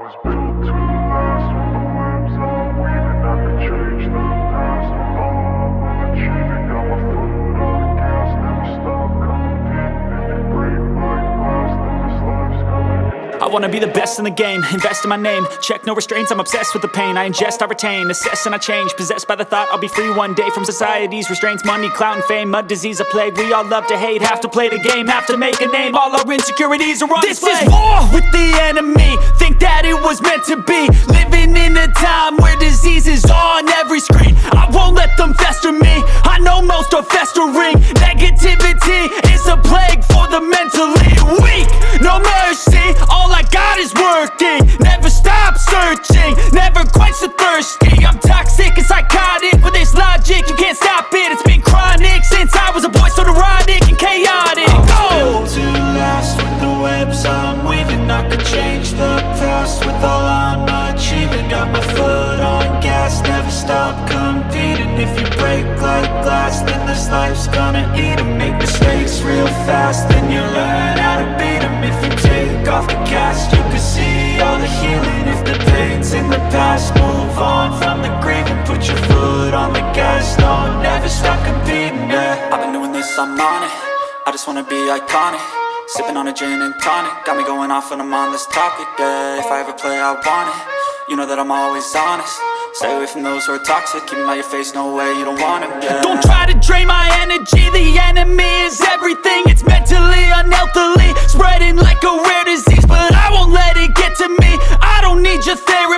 was built to last with the webs I'm weaving. I could change the past with all I'm achieving. Got my foot on gas, never stop competing. If you break like glass, then this life's gonna end. I wanna be the best in the game, invest in my name. Check no restraints, I'm obsessed with the pain. I ingest, I retain, assess and I change. Possessed by the thought I'll be free one day from society's restraints. Money, clout and fame, mud, disease, a plague. We all love to hate, have to play the game, have to make a name. All our insecurities are on display. This is war with the enemy, think that it was meant to be. Living in a time where disease is on every screen. I won't let them fester me, I know most are festering. Negativity is a plague for the mentally weak. No mercy, all I got is working. Never stop searching, never quench the thirsty. I'm toxic and psychotic, with this logic you can't stop it. It's been chronic since I was a boy, so neurotic and chaotic. Built to last with the webs I'm weaving. I could change the past with all I'm achieving. Got my foot on gas, never stop competing. If you break like glass, then this life's gonna eat 'em. Make mistakes real fast, then you learn how to beat 'em. If you take off the cast, you can see all the healing. If the pain's in the past, move on from the grave and put your foot on the gas. No, never stop competing, yeah. I've been doing this, I'm on it. I just wanna be iconic. Sipping on a gin and tonic, got me going off when I'm on this topic, yeah. If I ever play, I want it. You know that I'm always honest. Stay away from those who are toxic. Keep them out your face, no way, you don't want them, yeah. Don't try to drain my energy, the enemy is everything. It's mentally, unhealthily, spreading like a rare disease. But I won't let it get to me, I don't need your therapy.